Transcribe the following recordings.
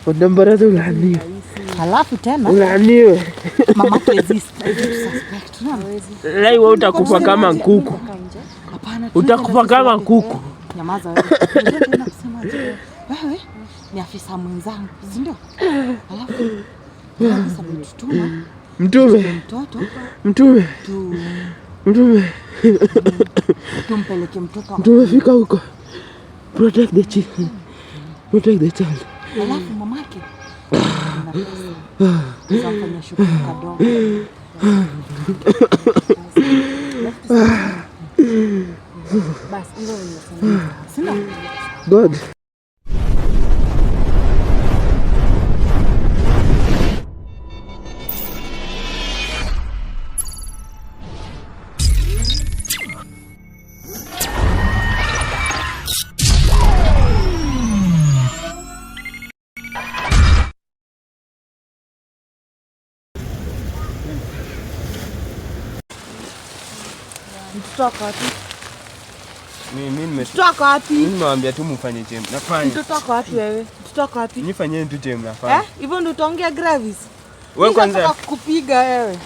Madam Baraza ulaaniwe. Halafu tena ulaaniwe. Mama to exist. Leo utakufa kama kuku. Hapana. Utakufa kama kuku. Nyamaza wewe. Unataka kusema je? Wewe ni afisa mwenzangu, si ndio? Halafu sasa mtutuma. Mtume. Mtoto. Mtume. Mtume. Tumpeleke mtoto. Mtume fika huko. Protect the child. Protect the child. Halafu mamake. Tunafanya shughuli kadogo. Bas, ndio nimesema. Sina. God. Mtoto wapi? Mimi Mtoto wapi? nimemwambia tu mfanye chem. Nafanya. Mtoto wapi wewe? Mtoto wapi? Nifanyeni tu chem nafanya. Hivyo ndio utaongea Gravis? Wewe kwanza kukupiga wewe.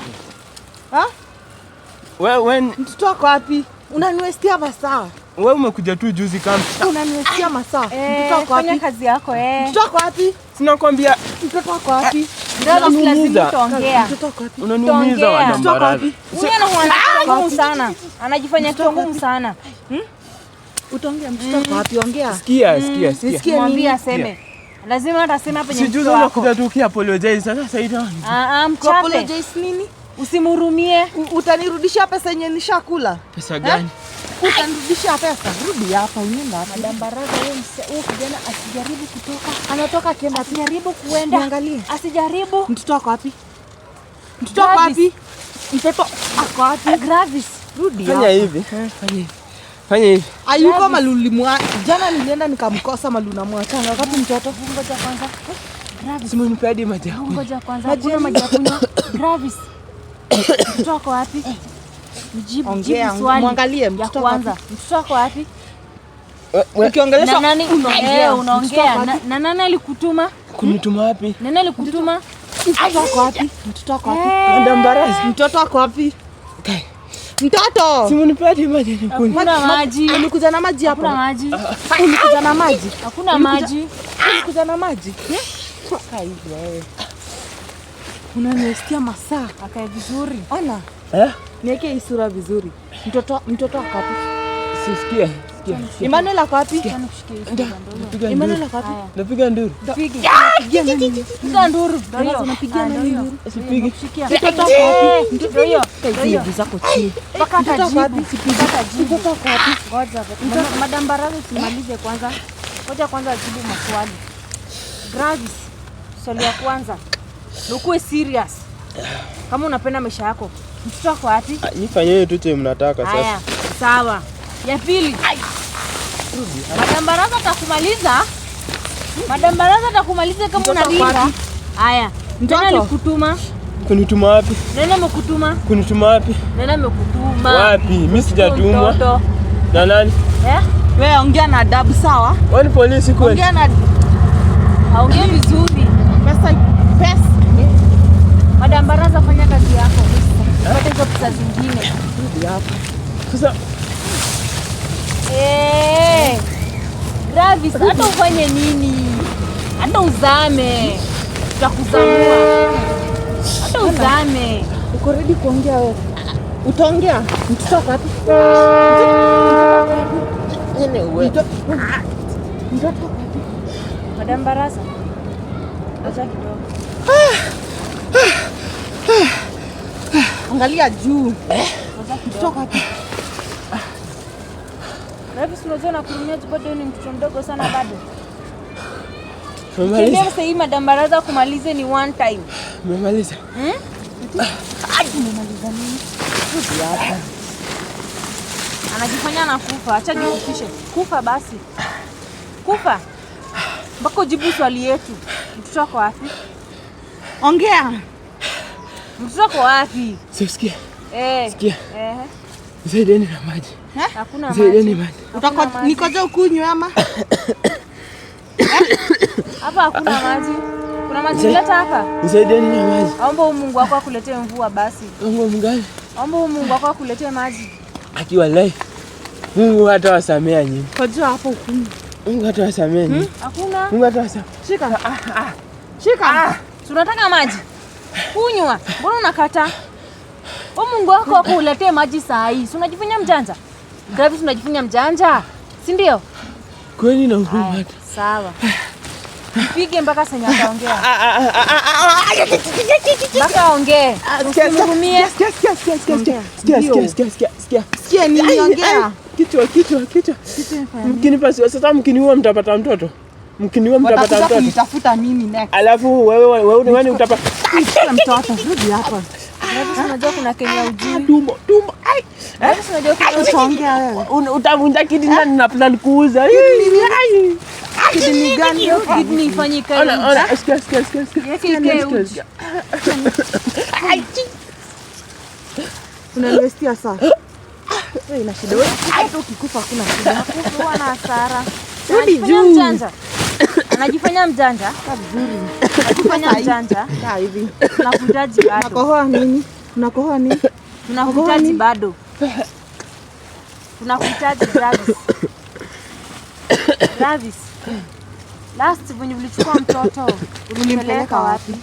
Wewe mtoto wapi? Unaniwestia masaa. Wewe umekuja tu juzi kama. Unaniwestia masaa. Mtoto wapi? Fanya kazi yako Mtoto wapi? Sinakwambia mtoto wapi? Ndio lazima tuongea. Mtoto wapi? Unaniumiza wana mtoto wapi? Huyu anakuwa ngumu sana. Anajifanya kitu ngumu sana. Utaongea mtoto wapi? Ongea. Sikia. Mwambie aseme. Lazima atasema penye mtoto wako. Sijui unakuja tu ukiapologize sasa hivi. Mchape. Apologize nini? Usimhurumie. Utanirudishia pesa yenye nishakula. Pesa gani? Utanirudishia pesa. Rudi hapa, unaenda hapa. Madam Baraza huyo kijana asijaribu kutoka. Anatoka kienda. Asijaribu kuenda. Angalia. Asijaribu. Mtoto wako wapi? Mtoto wako wapi? Mtoto wako wapi? Gravis. Rudi hapa. Fanya hivi. Fanya hivi. Ayuko Malulu jana nilienda nikamkosa Malulu na mwachanga wakati mtoto. Ngoja kwanza. Gravis. Simu nipe hadi maji. Ngoja kwanza. Hakuna maji ya kunywa. Gravis. Mtoto wako wapi? Mjibu swali. Muangalie mtoto kwanza. Mtoto wako wapi? Ukiongelesha nani unaongea? Na nani alikutuma? Kunituma wapi? Nani alikutuma? Mtoto wako wapi? Mtoto wako wapi? Madam Baraza. Mtoto wako wapi? Mtoto. Simu nipe hadi maji nikunywe. Hakuna maji. Ulikuja na maji hapa? Hakuna maji. Ulikuja na maji? Hakuna maji. Ulikuja na maji? Kaa hivi wewe. Unaniwestia masaa. Akae vizuri. Ona. Niweke hii sura vizuri. Mtoto wako wapi? Sikia. Emmanuel ako wapi? Emmanuel ako wapi? Napiga nduru. Piga nduru. Unapigia nani nduru? Sipigi. Mtoto wako wapi? Ndio hiyo. Hizi zako chini. Mpaka atajibu. Mtoto wako wapi? Ngoja. Madam Baraza tumalize kwanza. Ngoja kwanza ajibu maswali. Gravis. Swali ya kwanza. Ukuwe serious. Kama unapenda maisha yako. Mtoto wako wapi? Nifanyeni tu chem mnataka sasa. Haya, sawa. Ya pili. Madam Baraza atakumaliza. Madam Baraza atakumaliza kama unaringa. Haya. Nani alikutuma? Kunituma wapi? Nani amekutuma? Kunituma wapi? Nani amekutuma? Wapi? Mimi sijatumwa. Na nani? Wewe ongea na adabu sawa? Wewe ni polisi kweli? Ongea na Ongea vizuri. Pesa. Madam Baraza fanya kazi yako. Pata hizo pesa zingine. Rudi hapa. Sasa Gravis, hata ufanye nini? Hata uzame. Tutakuzamua. Hata uzame. Uko ready kuongea wewe? Utaongea? Mtoto wako wapi? Mtoto wapi? Madam Baraza. Acha kidogo. Angalia juu. Mtoto wapi? Gravis, unajua nakurumia tu bado ni mtoto mdogo sana bado. Umemaliza? Sasa hii Madam Baraza kumalize ni one time. Umemaliza? Umemaliza nini? Rudi hapa. Anajifanya anakufa. Acha jikufishe. Kufa basi. Kufa. Mpaka ujibu swali yetu. Mtoto wako wapi? Ongea. Mtoto wako wapi? Sikia. Sikia. Zaideni na maji. Hakuna maji. Zaideni maji. Nikoje ukunywe ama? Hapa hakuna maji. Kuna maji leta hapa. Nisaidieni na maji. Aomba Mungu wako akuletee mvua basi. Mungu mgani? Aomba Mungu wako akuletee maji. Akiwa lai. Mungu hata wasamea nyinyi. Kajua hapo hukumu. Mungu hata wasamea nyinyi. Hakuna. Mungu hata wasamea. Shika. Shika. Tunataka maji. Kunywa. Mbona unakata? Mungu wako akuletee maji saa hii. Si unajifanya mjanja? Gravis unajifanya mjanja. Si ndio? Kwani na huruma hata. Sawa. Mpige mpaka senya ataongea. Mpaka aongee. Usimhurumie. Sikia nini ongea? Kichwa. Mkinipa sasa mkiniua mtapata mtoto. Mkiniua mtapata mtoto. Nitafuta mimi next. Alafu wewe utapata mtoto. Rudi hapa. Gravis unajua kuna Kenya ujui. Tumbo. Gravis unajua kuna ongea wewe. Utavunja kidney na plan kuuza. Kidney gani hiyo? kidney ifanyike. Ona, sikia. Unaniwestia saa. Wewe ina shida wewe. Hata ukikufa hakuna shida. Hakuwa na hasara. Rudi juu. Anajifanya mjanja. Vizuri. Anajifanya mjanja. Kaa hivi. Tunakuhitaji bado. Unakohoa nini? Tunakuhitaji bado. Tunakuhitaji Gravis. Last when ulichukua mtoto, ulipeleka wapi?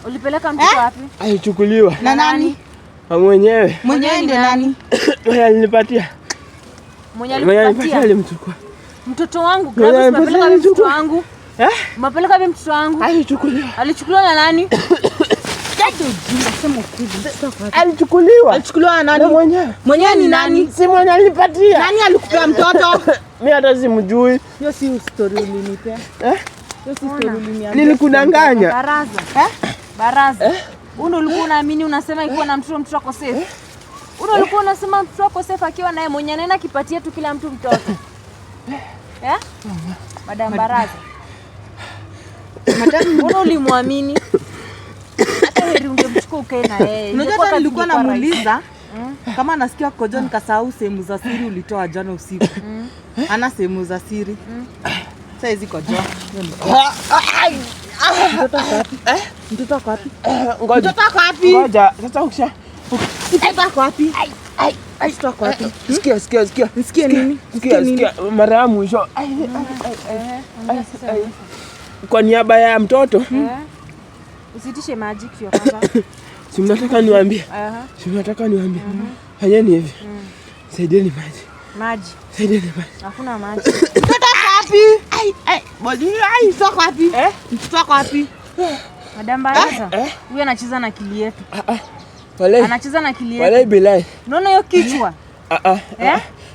Ulipeleka mtoto wapi? Alichukuliwa. Na nani? Mwenyewe. Mwenyewe ndio nani? Alinipatia. Mwenye alinipatia. Alimchukua. Mtoto wangu, Gravis, umepeleka mtoto wangu? Umepeleka wapi mtoto wangu? Alichukuliwa. Alichukuliwa na nani? Alichukuliwa na nani? Mwenyewe ni nani? Si mwenye alinipatia. Nani alikupea mtoto? Mimi hata simjui. Hiyo si story ulinipea. Hiyo si story uliniambia. Nilikudanganya. Baraza. Uno ulikuwa unaamini unasema iko na mtoto ako safe. Uno ulikuwa unasema mtoto ako safe akiwa naye mwenye anaenda kipatia tu kila mtu mtoto. Madam Baraza. Uno ulimwamini. Hata heri ungemchukua ukae na yeye. Unajua nilikuwa namuuliza kama nasikia kojo nikasahau sehemu za siri ulitoa jana usiku. Ana sehemu za siri. Sasa hizi kojo. Mtoto ako wapi? Ngoja. Sasa ukisha. Mtoto ako wapi? Mtoto ako wapi? Sikia. Nisikie nini? Sikia. Mara ya mwisho. Kwa niaba ya mtoto. Usitishe maji kitu ya kwanza. Si mnataka niwaambie? Fanyeni hivi. Saidieni maji. Saidieni maji. Hakuna maji. Mtoto wapi? Mtoto wapi? Madam Baraza. Huyu anacheza na akili yetu. Anacheza na akili yetu. Walai bilai. Unaona hiyo kichwa?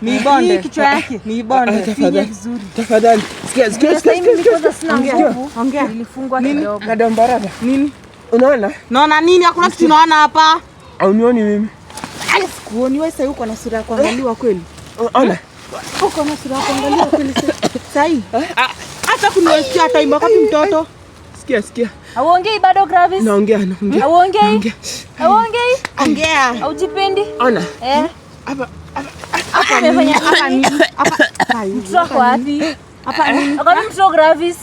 Ni bonde. Hii kichwa yake. Ni bonde. Finya vizuri. Tafadhali. Sikia. Sasa hivi niko sina nguvu. Ongea. Nilifungwa kidogo. Madam Baraza. Nini? Unaona? Naona nini? Hakuna kitu naona hapa. Haunioni mimi? Sikuoni wewe sasa uko na sura ya kuangaliwa kweli. Ona. Uko na sura ya kuangaliwa kweli sasa. Hata kuniwekea time wakati mtoto. Sikia. Hauongei bado Gravis? Naongea. Hauongei? Ongea. Haujipendi? Ona. Hapa amefanya hapa nini? Hapa mtoto wako wapi? Hapa nini? Akani mtoto Gravis?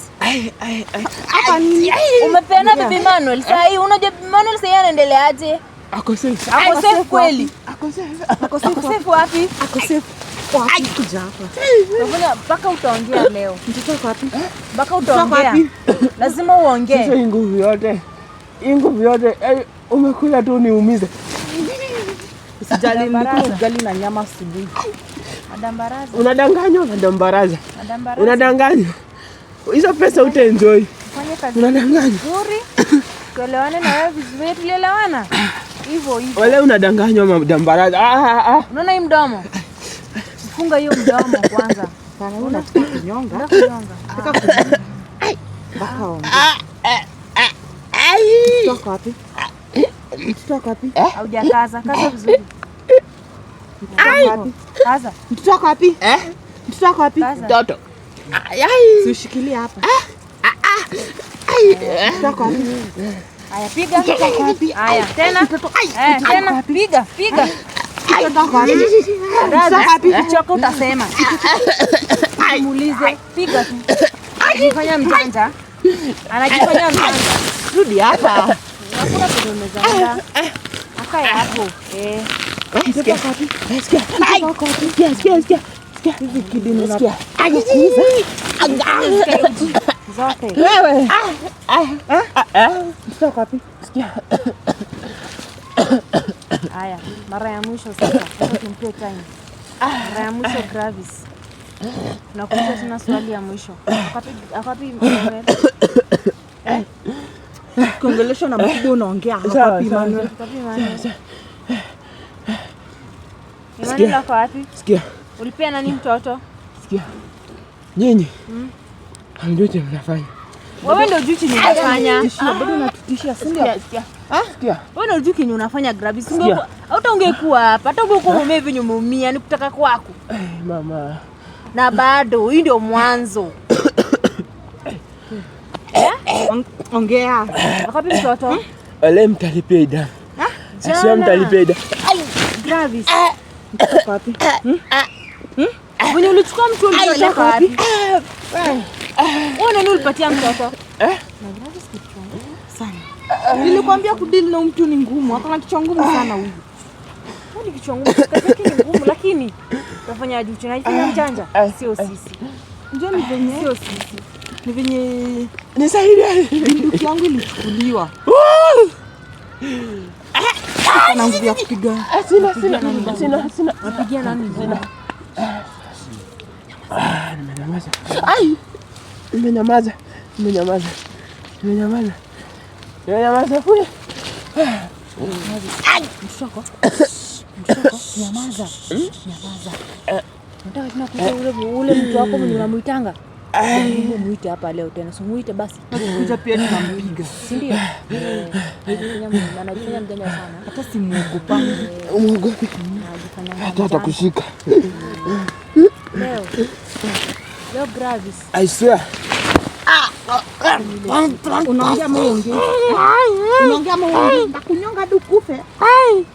Hapa nini? Umepeana Bibi Manuel. Sasa hii unajua Bibi Manuel sasa anaendeleaje? Ako safe. Ako safe kweli? Ako safe. Ako safe wapi? Ako safe. Wapi kuja hapa? Unafanya mpaka utaongea leo. Mtoto wako wapi? Mpaka utaongea. Lazima uongee. Sasa hii nguvu yote umekula tu niumize. Usijali nilikula ugali na nyama asubuhi. Madam Baraza. Unadanganywa Madam Baraza. Unadanganywa. Hizo pesa utaenjoy. Fanya kazi. Unadanganywa. Nzuri. Tuelewane na wewe vizuri, tulielewana. Hivyo. Wale unadanganywa Madam Baraza. Unaona hii mdomo? Funga hiyo mdomo kwanza. Kana wewe unataka kunyonga? Nataka kunyonga. Baka ongea. Mtoto wapi? Mtoto wapi? Haujakaza, kaza vizuri. Kaza. Mtoto wako wapi? Mtoto wako wapi? Mtoto. Usishikilie hapa. Mtoto wako wapi? Haya piga. Mtoto wako wapi? Haya tena. Tena piga. Mtoto wako wapi? Mtoto wako wapi? Choka utasema. Muulize, piga tu. Anajifanya mjanja. Anajifanya mjanja. Rudi hapa. Unakula kwenye umezaenda. Akae hapo. Sikia. Hizi kidini na Zote. wewe. Mtoka wapi? Sikia. Haya, mara ya mwisho sasa. Sasa tumpe time. Mara ya mwisho Gravis. Nakuuliza tena swali ya mwisho. Akapi Kuongelesha na mkubwa unaongea hapa Emmanuel. Emmanuel ako wapi? Sikia. Ulipea nani mtoto? Sikia. Nyinyi. Hamjui chenye mnafanya. Wewe ndio juu chini unafanya. Bado unatutishia si ndio? Sikia. Sikia. Wewe ndio juu chini unafanya Gravis. Hata ungekuwa hapa, hata ungekuwa umevi nyumeumia ni kutaka kwako. Mama. Na bado hii ndio mwanzo. Ongea. Akapi mtoto? Wale mtalipia idara. Sio mtalipia idara. Gravis. Mtoka wapi? Mwenye ulichukua mtu ulipeleka wapi? Wewe nani ulipatia mtoto? Na Gravis kichwa Sana. Nilikwambia kudili na mtu ni ngumu. Hapana kichwa ngumu sana huyu. Wewe ni kichwa ngumu, kazi yake ni ngumu lakini unafanya juu chini unafanya mjanja. Sio sisi. Ndio ni venye. Sio sisi. Ni venye Nisaidie. bunduki yangu ilichukuliwa. Na nguvu ya kupiga. Sina. Napigia nani? Nimenyamaza. Ai. Nimenyamaza. Kule. Mshoko, nyamaza. Nataka tena kuita ule mtu wako mwenye unamuitanga. Hebu muite hapa leo tena. Simuite basi. Kuja pia tunampiga. Si ndio? Anajifanya mjanja sana. Hata simuogopa. Umuogopi. Anajifanya Hata kushika. Leo Gravis. I swear. Unaongea maongezi. Ndakunyonga dukufe.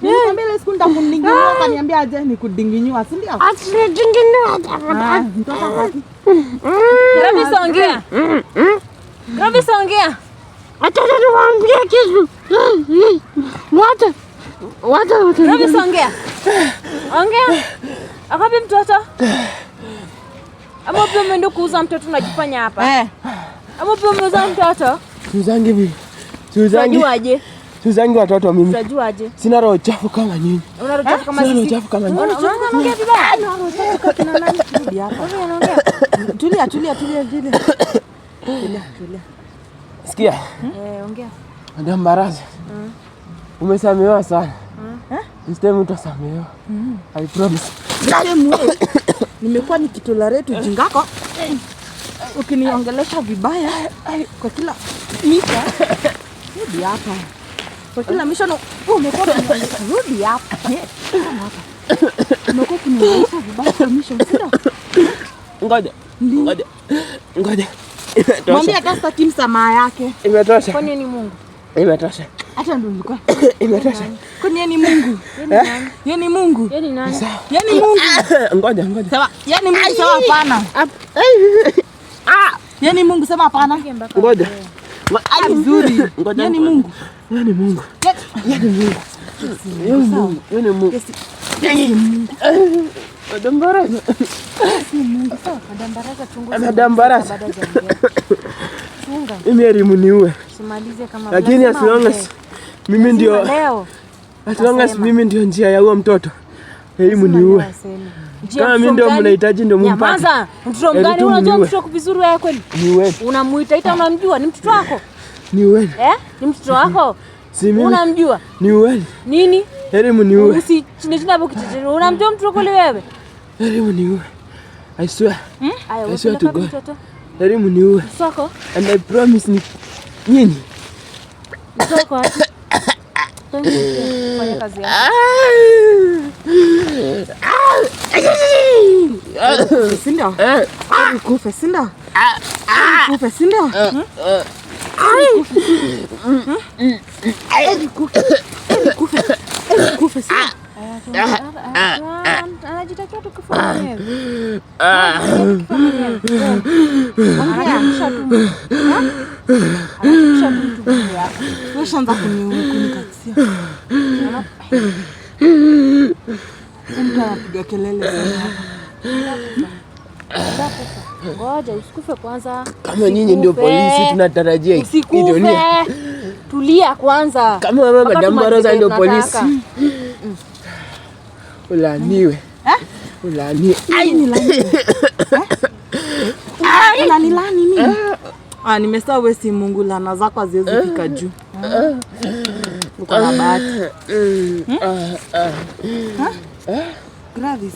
Nikwambia ile siku ndakuninginywa kaniambia aje nikudinginywa, si ndio? Mtoto wapi? Gravis ongea. Acha niwaambie kitu. Wacha. Gravis ongea. Akapi mtoto? Ama pia umeenda kuuza mtoto unajifanya hapa? Ama pia umeuza mtoto? Siuzangi watoto mimi. Utajuaje? Sina roho chafu kama nyinyi. Una roho chafu kama sisi? Sina roho chafu kama nyinyi. Unaongea vibaya. Roho chafu kina nani kirudi hapa? Wewe unaongea. Tulia. Sikia. Ongea. Madam Baraza. Umesamehewa sana. Mstemu utasamehewa. I promise. Nimekuwa nikitolerate ujingako. Ukiniongelesha vibaya kwa kila mita. Rudi hapa. Kwa kila mission umekuwa rudi hapa. Umekuwa kuniongelesha vibaya kwa mission, sio? Ngoja. Mwambie hata kimsamaha yake. Imetosha. Kwani ni Mungu? Imetosha. Hata ndo nilikuwa. Imetosha. Kwani ni Mungu? Yeye ni Mungu. Yeye ni nani? Yeye ni Mungu. Ngoja. Sawa. Yeye ni Mungu, sawa hapana. Yeye ni Mungu, sema hapana. Ngoja. Ai nzuri. Yeye ni Mungu. Yeye ni Mungu. Madam Baraza. Madam Baraza. Chunga. Mimi elimu niue. Simalize kama Lakini as long as mimi ndio leo. As long as mimi ndio njia ya huo mtoto. Elimu niue. Kama mimi ndio mnahitaji ndio mumpate. Nyamaza. Mtoto mgani unajua mtoto vizuri wewe kweli? Niue. Unamuita unamjua ni mtoto wako? Niue. Ni mtoto wako? Si mimi. Unamjua? Niue. Nini? Elimu niue. Usi chini hapo kitete. Unamjua mtoto kweli wewe? Elimu niue. I swear. I swear to God. Elimu niue. Soko? And I promise ni nyinyi. Soko wapi? Fanya kazi yako. Sinda. Kufe sinda. Kufe sinda. Kufe sinda. Anajitakia tukifanya mwenyewe. Anajisha tu. Anajisha tu tu yako. Wewe shanza kunikatia. Mtu anapiga kelele sana hapa. Ngoja usikufe kwanza. Kama nyinyi ndio polisi tunatarajia usikufe. Tulia kwanza. Kama wewe Madam Baraza ndio polisi. Ulaaniwe. Ulaaniwe. Ai nilani. Unanilani mimi? Nimesahau wewe si Mungu, laana zako haziwezi fika juu. Uko na bahati. Gravis.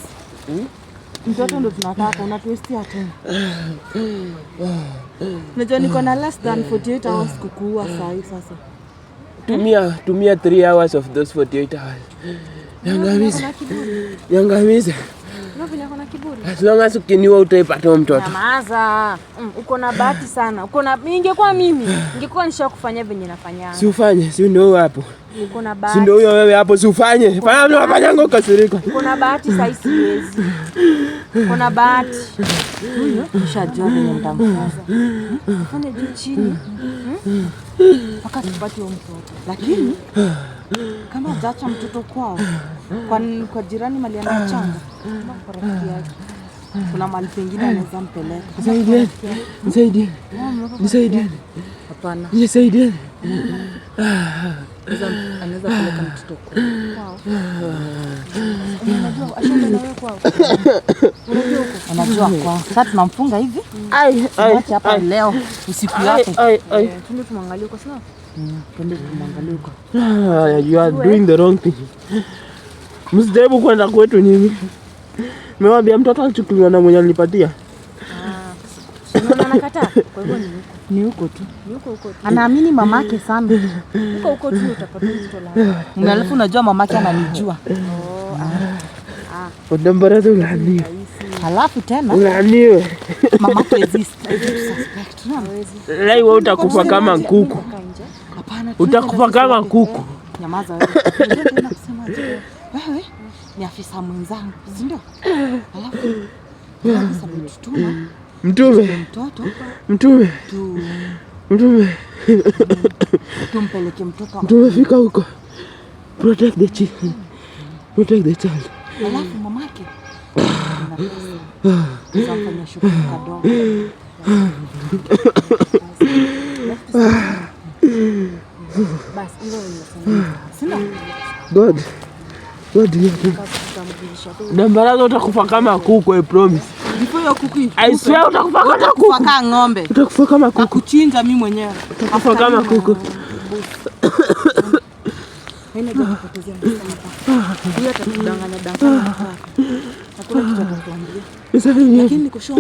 Mtoto ndo tunataka, unatwistia tena. Unajua niko na less than 48 hours kukuua saa hii sasa. Tumia 3 hours of those 48 hours. Yangamize. Unafanya kuna kiburi. As long as ukiniua utaipata mtoto. Nyamaza. Uko na bahati sana. Ingekuwa mimi, ningekuwa nishakufanyia venye nafanya. Si ufanye, si ndio hapo. Uko na bahati. Si ndio huyo wewe hapo, si ufanye. Fanya ndio unafanyanga ukasirika. Uko na bahati sasa siwezi. Uko na bahati. Huyo nishajua venye mtamfunza. Fanya juu chini. Mpaka tupate huyo mtoto. Lakini kama hujaacha mtoto kwao, kwa jirani mali anachanga, kama kwa rafiki yake, kuna mali pengine anaweza mpeleka. Nisaidie. Hapana. Nisaidie. Anaweza peleka mtoto kwao. Unajua ashinde na wewe kwao. Unajua huko. Anajua kwao. Sasa tunamfunga hivi. Acha hapa leo usiku yake. Tunde tumwangalie kwa sababu. Twende tumwangalie huko. You are doing the wrong thing. Msijaribu kwenda kwetu nyinyi. Nimewambia mtoto alichukuliwa na mwenye alinipatia. Unaona anakataa. Kwa hivyo ni huko tu. Ni huko tu. Anaamini mamake sana. Huko tu utapata mtoto lako. Alafu unajua mamake ananijua. Madam Baraza ulaaniwe. Halafu tena ulaaniwe. Mamake suspect. Lai wewe utakufa kama kuku. Hapana. Utakufa kama kuku. Nyamaza wewe. Ndio tena kusema wewe ni afisa mwenzangu, si ndio? Halafu afisa mtutuma. Mtume. Tumpeleke mtoto. Tumefika huko. Protect the child. Halafu mamake anafanya shughuli kadogo. Basi hilo nimesema. Sina. God. Madam Baraza utakufa kama kuku, I promise. Before kuku. I swear utakufa kama kuku. Utakufa kama ng'ombe. Utakufa kama kuku. Kuchinja mimi mwenyewe. Utakufa kama kuku. Haina jambo kupotezea msamaha. Huyu atakudanganya hapa. Hakuna kitu atakwambia. Lakini nikushua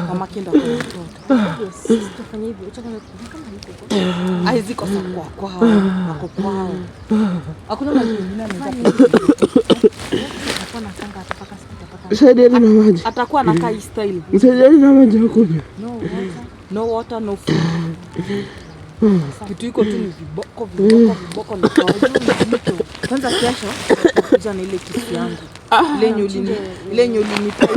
mamake ndo kwa mtoto. Yes, tutafanya hivyo. Acha kama huko. Aiziko kwao. Wako kwao. Hakuna mtu mwingine anaweza. Hakuna sanga atapaka sikutapaka. Msaidieni na maji. Atakuwa anakaa hii style. Msaidieni na maji huko. No water, no food. Kitu iko tu ni viboko ni kwa kwanza kesho kuja na ile kisi yangu. Lenye ulinipa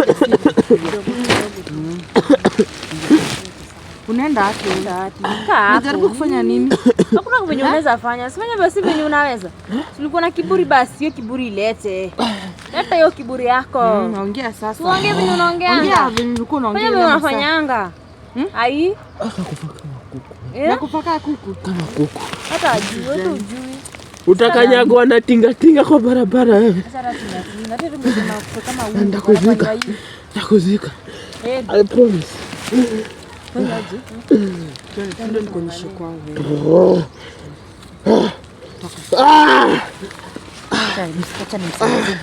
unaenda hapo. Unajaribu kufanya nini? Hakuna venye unaweza fanya. Sifanya basi venye unaweza. Ulikuwa na kiburi basi, hiyo kiburi ilete. Leta hiyo kiburi yako. Naongea sasa. Tuongee venye unaongea. Ongea venye ulikuwa unaongea. Fanya venye unafanyanga. Ai. Nakufaka kuku. Kama kuku. Hata ujui. Utakanyagwa na tinga kwa barabara wewe. Sasa tinga. Hata tumesema kama wewe. Nakuzika. I promise. Fanyaje? Ndio nikuonyeshe kwangu. Acha nimsaidie.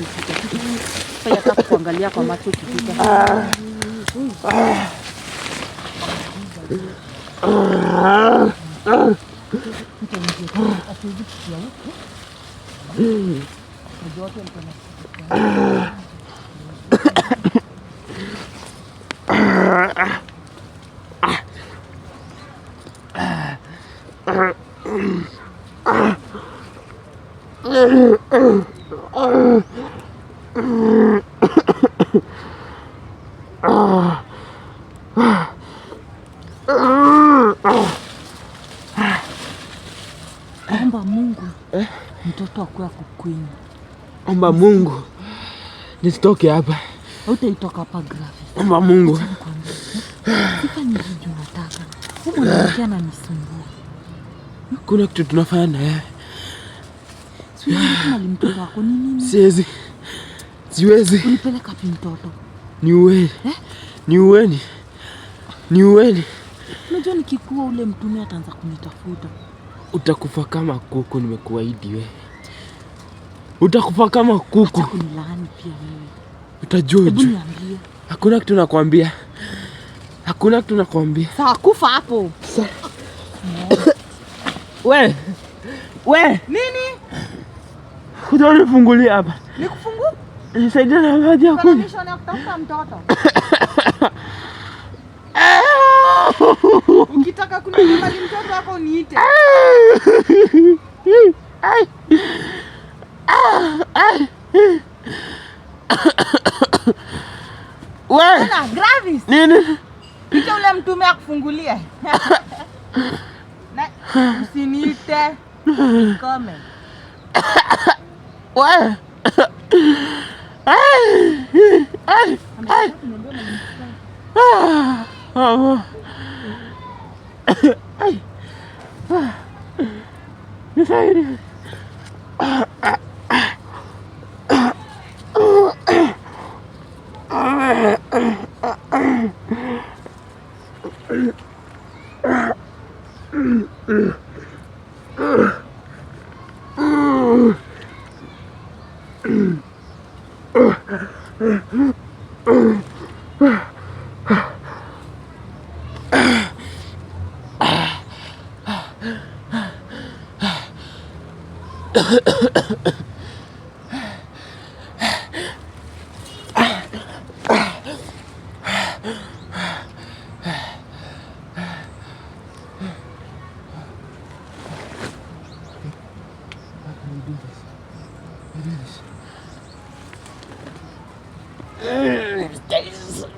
Fanya kama kuangalia kwa macho kipita. Omba Mungu mtoto akuwe kukwini. Omba Mungu nisitoke hapa. Utaitoka hapa Gravis. Omba Mungu. Sika nijiju nataka. Humu nakia na nisumbua. Kuna kitu tunafanya na yeye. Siwezi mali mtoto wako ni nini? Siwezi. Unipeleka pi mtoto? Niueni. Niueni. Unajua nikikuwa ule mtume ataanza kunitafuta. Utakufa kama kuku, nimekuahidi wewe. Utakufa kama kuku. Acha kunilaani pia wewe. Utajua. Hebu niambie. Hakuna kitu nakwambia. Sawa, kufa hapo. We. Nini? Kuja unifungulie hapa. Nikufungue? Nisaidie na maji ya kunywa. Mission ya kutafuta mtoto. Ukitaka kuniona mali mtoto wako niite. We. Gravis. Nini? Ita ule mtume akufungulie. Na usiniite. Come. We. Nisaidie.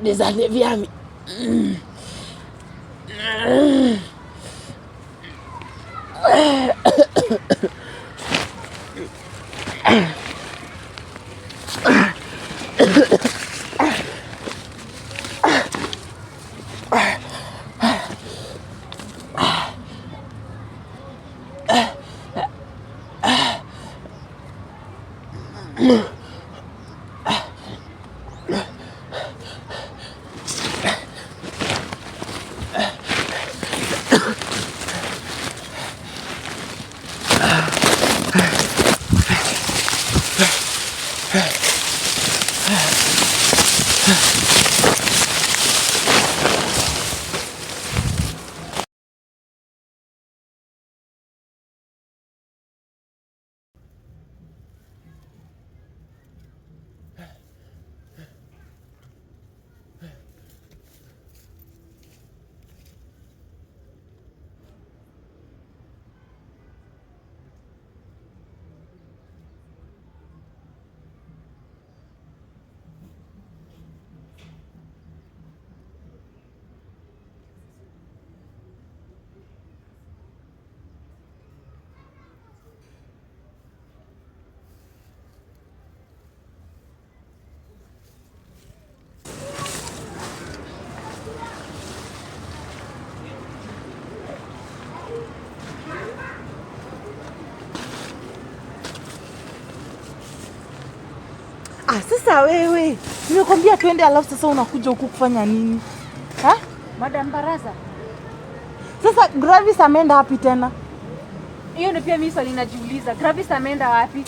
Desaliviami. Sasa wewe, nimekwambia twende alafu sasa unakuja huku kufanya nini? Ha? Madam Baraza. Sasa Gravis ameenda wapi tena? Hiyo ndio pia mimi swali najiuliza. Gravis ameenda wapi?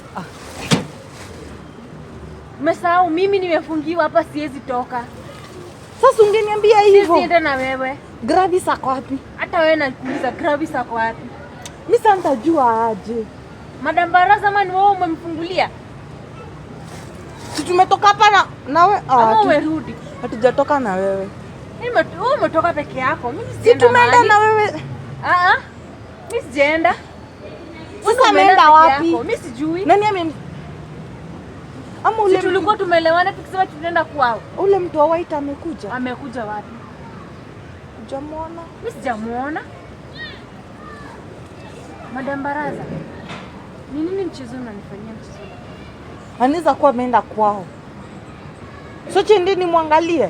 Umesahau mimi nimefungiwa hapa, siwezi toka. Sasa ungeniambia hivyo. Siwezi enda na wewe. Gravis ako wapi? Hata wewe nakuuliza Gravis ako wapi? Mimi sasa nitajua aje? Madam Baraza, man wewe umemfungulia? Si tumetoka hapa na wewe. Ama umerudi? Hatujatoka na wewe. Wewe umetoka peke yako. Mimi Si tumeenda na wewe. Mimi sijaenda. Sasa ameenda wapi? Mimi sijui. Nani Ama ule tulikuwa tumeelewana tukisema tunaenda kwao. Ule mtu wa white amekuja? Amekuja wapi? Hujamuona? Mimi sijamuona. Madam Baraza, ni nini mchezo unanifanyia mchezo? Anaweza kuwa ameenda kwao. Sote ndini muangalie.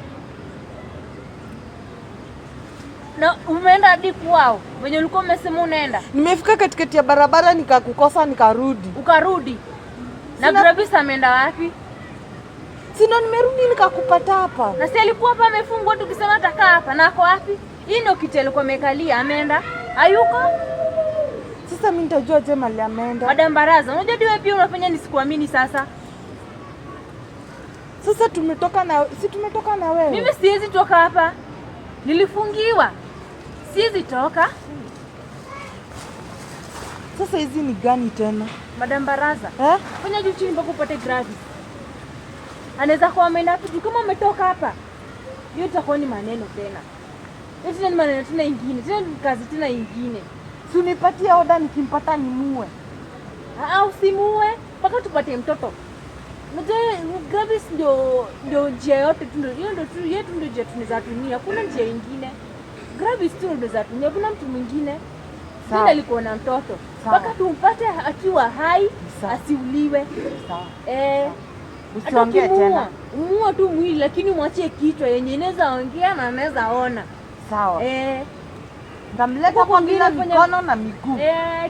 Na umeenda hadi kwao? Wenye ulikuwa umesema unaenda? Nimefika katikati ya barabara nikakukosa nikarudi. Ukarudi? Na Gravis ameenda wapi? Sina, nimerudi nikakupata hapa. Na si alikuwa hapa amefungwa tukisema atakaa hapa, na ako wapi? Hii ndio kiti alikuwa amekalia, ameenda? Hayuko? Sasa mimi nitajua je mali ameenda? Madam Baraza, unajua wewe pia unafanya nisikuamini sasa. Sasa tumetoka na wewe. Mimi siwezi toka hapa. Nilifungiwa. Siwezi toka. Sasa hizi ni gani tena? Madam Baraza. Fanya juu chini mpaka upate Gravis. Anaweza kuwa ameenda hapo kama umetoka hapa. Hiyo itakuwa ni maneno tena. Hiyo tena ni maneno tena ingine. Tena ni kazi tena ingine. Si unipatie oda nikimpata nimuue. Usimuue mpaka tupate mtoto. Unajua Gravis ndio njia yote tu ndio njia tunaweza tumia. Hakuna njia nyingine. Gravis tu ndio za tumia. Kuna mtu mwingine. Ndio alikuwa na mtoto. Mpaka tumpate akiwa hai, asiuliwe. Sawa. Usiongee tena. Muue tu mwili lakini mwachie kichwa yenye inaweza ongea na anaweza ona. Sawa. Ndamleta kwa bila mikono na miguu.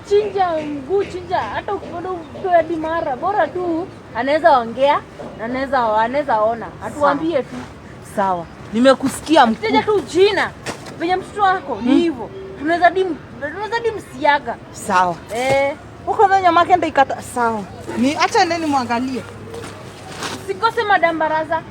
Chinja mguu, chinja hata ukipenda utoe dimara. Bora tu anaweza ongea na anaweza ona. Atuambie tu. Sawa. Nimekusikia mkuu. Tija tu jina. Venye mtoto wako ni hivyo. Tunaweza msiaga. Sawa. Uko na nyama yake ndio ikata. Sawa. Acha neni muangalie. Sikose Madam Baraza.